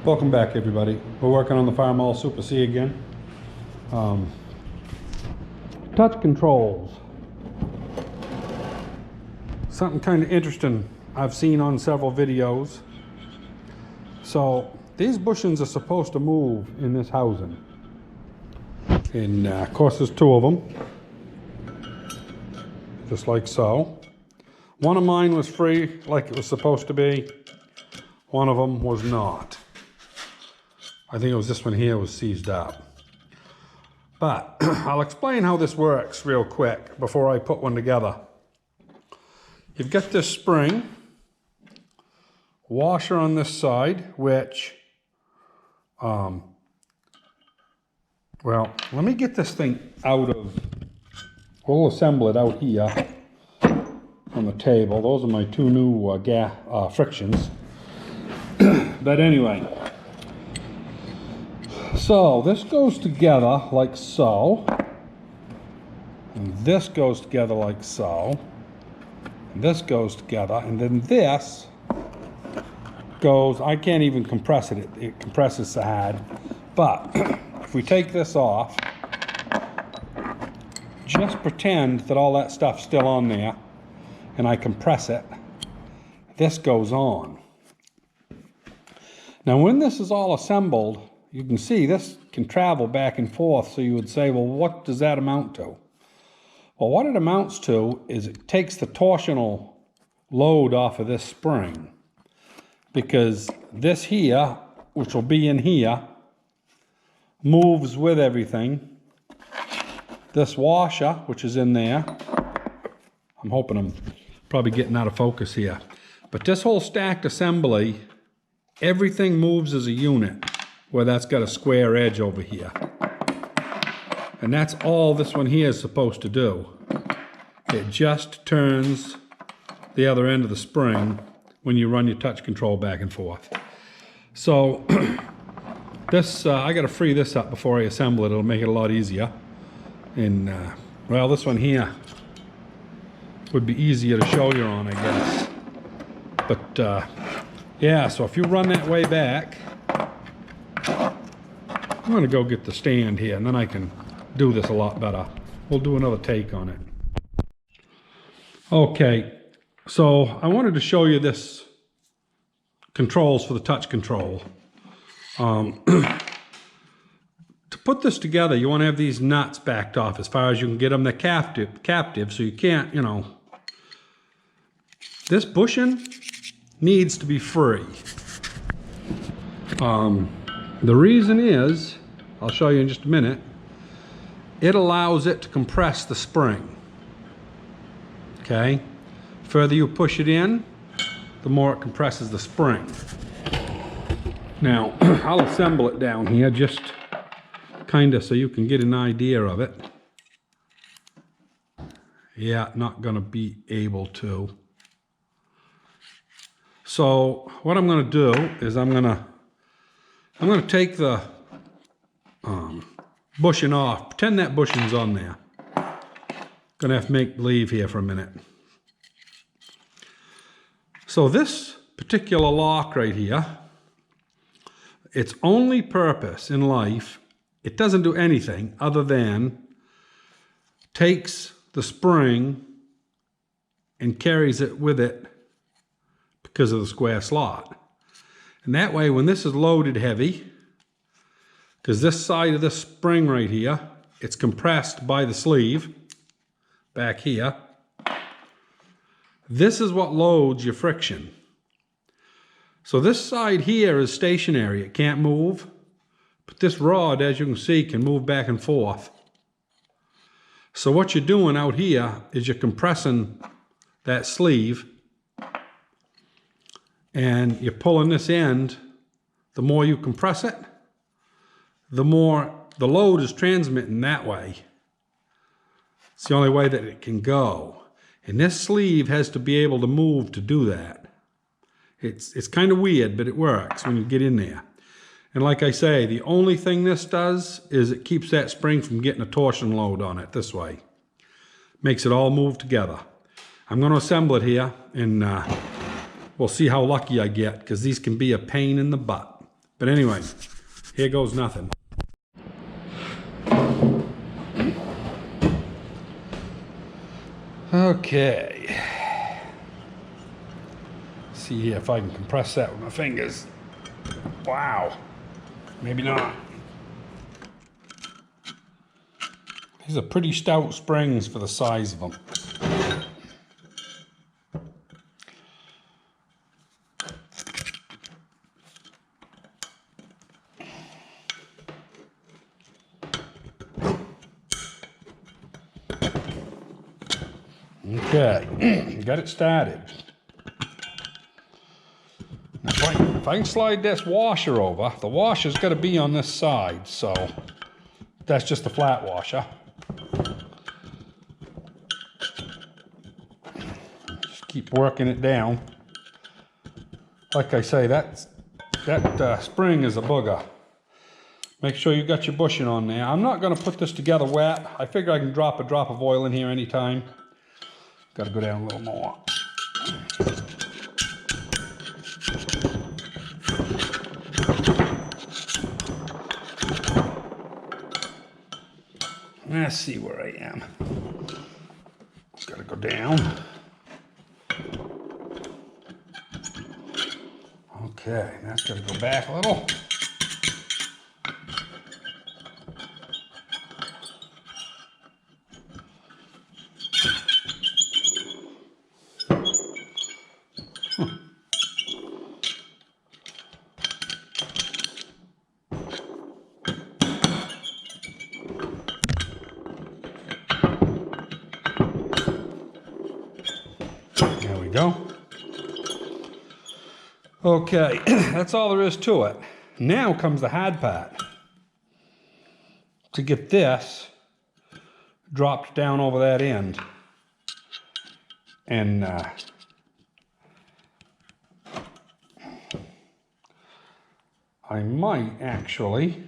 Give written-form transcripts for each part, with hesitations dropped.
Welcome back, everybody. We're working on the Farmall Super C again. Touch controls. Something kind of interesting I've seen on several videos. So these bushings are supposed to move in this housing. And of course there's two of them. Just like so. One of mine was free like it was supposed to be. One of them was not. I think it was this one here was seized up. But I'll explain how this works real quick before I put one together. You've got this spring, washer on this side, which, well, let me get this thing out of, we'll assemble it out here on the table. Those are my two new frictions. But anyway, so this goes together like so, and this goes together like so, and this goes together, and then this goes, I can't even compress it, it compresses so hard, but if we take this off, just pretend that all that stuff's still on there, and I compress it, this goes on. Now when this is all assembled, you can see this can travel back and forth, so you would say, well, what does that amount to? Well, what it amounts to is it takes the torsional load off of this spring, because this here, which will be in here, moves with everything. This washer, which is in there, I'm hoping I'm probably getting out of focus here, but this whole stacked assembly, everything moves as a unit, where that's got a square edge over here. And that's all this one here is supposed to do. It just turns the other end of the spring when you run your touch control back and forth. So this, I gotta free this up before I assemble it. It'll make it a lot easier. And well, this one here would be easier to show you on, I guess. But yeah, so if you run that way back, I'm gonna go get the stand here and then I can do this a lot better. We'll do another take on it. Okay, so I wanted to show you this controls for the touch control. To put this together, you want to have these nuts backed off as far as you can get them. They're captive, so you can't, you know. This bushing needs to be free. The reason is, I'll show you in just a minute, it allows it to compress the spring. Okay? The further you push it in, the more it compresses the spring. Now, I'll assemble it down here just kind of so you can get an idea of it. Yeah, not gonna be able to. So what I'm gonna do is I'm gonna take the bushing off. Pretend that bushing's on there. Gonna have to make believe here for a minute. So this particular lock right here, its only purpose in life, it doesn't do anything other than takes the spring and carries it with it because of the square slot. And that way, when this is loaded heavy, because this side of this spring right here, it's compressed by the sleeve back here. This is what loads your friction. So this side here is stationary, it can't move, but this rod, as you can see, can move back and forth. So what you're doing out here is you're compressing that sleeve, and you're pulling this end. The more you compress it, the more the load is transmitting that way. It's the only way that it can go. And this sleeve has to be able to move to do that. It's kind of weird, but it works when you get in there. And like I say, the only thing this does is it keeps that spring from getting a torsion load on it this way. Makes it all move together. I'm going to assemble it here, and we'll see how lucky I get, because these can be a pain in the butt. But anyway, here goes nothing. Okay. See if I can compress that with my fingers. Wow. Maybe not. These are pretty stout springs for the size of them. Okay, got it started. If I can slide this washer over, the washer's got to be on this side, so that's just a flat washer. Just keep working it down. Like I say, that spring is a booger. Make sure you got your bushing on there. I'm not going to put this together wet. I figure I can drop a drop of oil in here anytime. Got to go down a little more. Let's see where I am. Got to go down. Okay, that's got to go back a little. There we go. Okay, that's all there is to it. Now comes the hard part. To get this dropped down over that end. And I might actually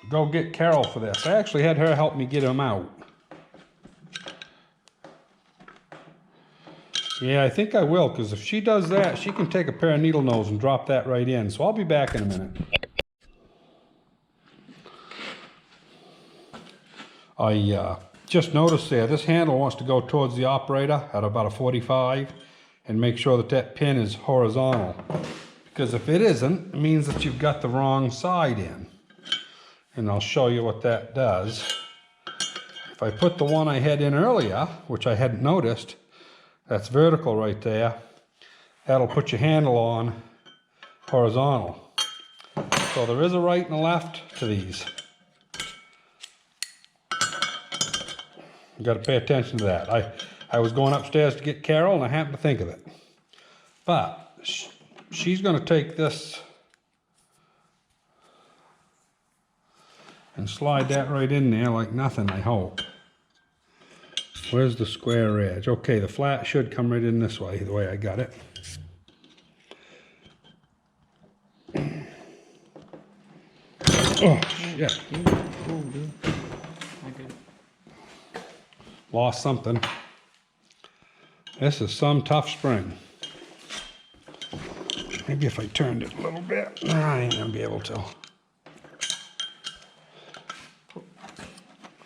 go get Carol for this. I actually had her help me get them out. Yeah, I think I will, because if she does that, she can take a pair of needle nose and drop that right in. So I'll be back in a minute. I just noticed there, this handle wants to go towards the operator at about a 45 and make sure that that pin is horizontal. Because if it isn't, it means that you've got the wrong side in. And I'll show you what that does. If I put the one I had in earlier, which I hadn't noticed, that's vertical right there, that'll put your handle on horizontal. So there is a right and a left to these. You got to pay attention to that. I was going upstairs to get Carol and I happened to think of it. But she's going to take this and slide that right in there like nothing, I hope. Where's the square edge? Okay, the flat should come right in this way, the way I got it. Oh, shit. Lost something. This is some tough spring. Maybe if I turned it a little bit, I ain't gonna be able to.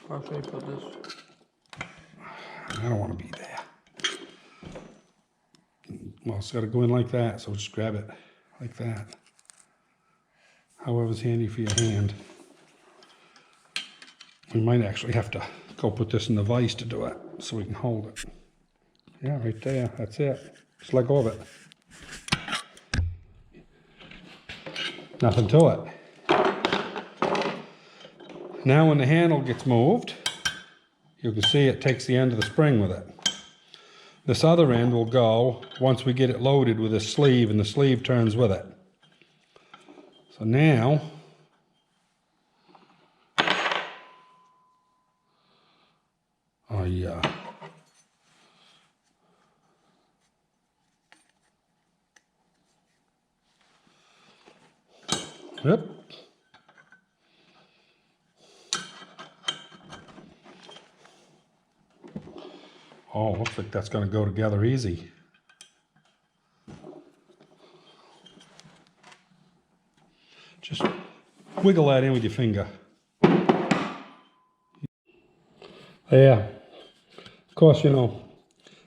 How should I put this? I don't want to be there. Well, it's got to go in like that, so just grab it like that. However's handy for your hand. We might actually have to go put this in the vise to do it, so we can hold it. Yeah, right there, that's it. Just let go of it. Nothing to it. Now when the handle gets moved, you can see it takes the end of the spring with it. This other end will go once we get it loaded with this sleeve, and the sleeve turns with it. So now, yep. Oh, looks like that's going to go together easy. Just wiggle that in with your finger. There. Of course, you know,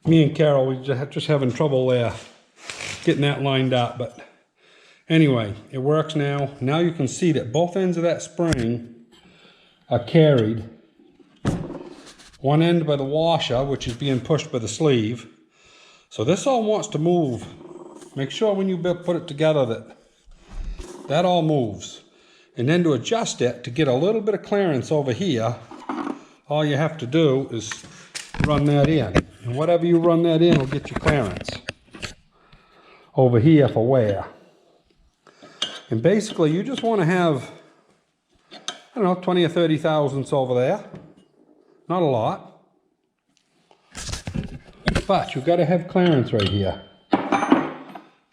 me and Carol, we just having trouble there getting that lined up, but anyway, it works now. Now you can see that both ends of that spring are carried. One end by the washer, which is being pushed by the sleeve. So this all wants to move. Make sure when you put it together that that all moves. And then to adjust it, to get a little bit of clearance over here, all you have to do is run that in. And whatever you run that in will get you clearance over here for wear. And basically you just want to have, I don't know, 20 or 30 thousandths over there. Not a lot. But you've got to have clearance right here.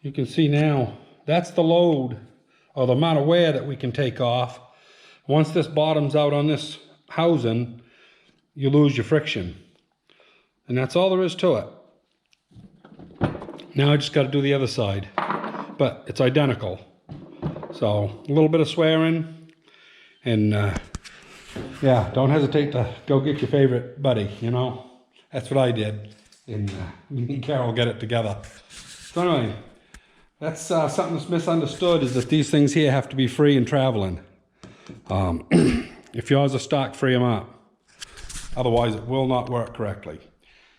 You can see now, that's the load or the amount of wear that we can take off. Once this bottoms out on this housing, you lose your friction. And that's all there is to it. Now I just got to do the other side. But it's identical. So a little bit of swearing. And yeah, don't hesitate to go get your favorite buddy, you know. That's what I did. And me and Carol get it together. So anyway, that's something that's misunderstood, is that these things here have to be free and traveling. If yours are stock, free them up. Otherwise, it will not work correctly.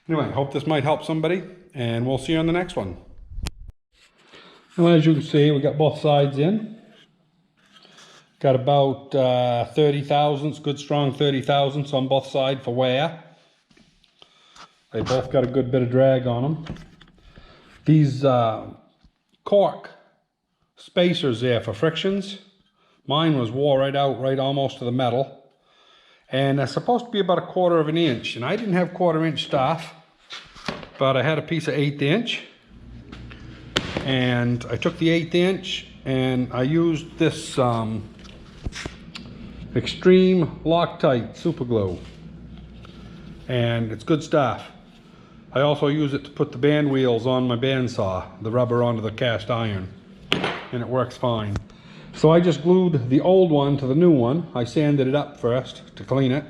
Anyway, hope this might help somebody, and we'll see you on the next one. Well, as you can see, we got both sides in. Got about 30 thousandths, good strong 30 thousandths on both sides for wear. They both got a good bit of drag on them. These cork spacers there for frictions, mine was wore right out, right almost to the metal. And they're supposed to be about 1/4 of an inch. And I didn't have 1/4 inch stuff, but I had a piece of 1/8 inch. And I took the 1/8 inch and I used this Extreme Loctite super glue. And it's good stuff. I also use it to put the band wheels on my bandsaw, the rubber onto the cast iron, and it works fine. So I just glued the old one to the new one. I sanded it up first to clean it.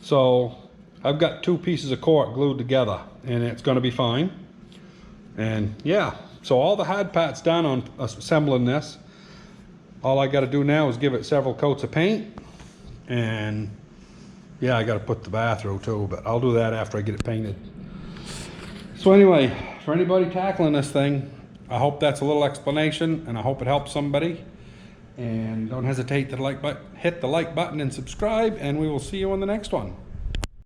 So I've got 2 pieces of cork glued together, and it's going to be fine. And yeah, so all the hard parts done on assembling this. All I got to do now is give it several coats of paint, and yeah, I got to put the bathroom too, but I'll do that after I get it painted. So anyway, for anybody tackling this thing, I hope that's a little explanation, and I hope it helps somebody. And don't hesitate to hit the like button and subscribe, and we will see you on the next one.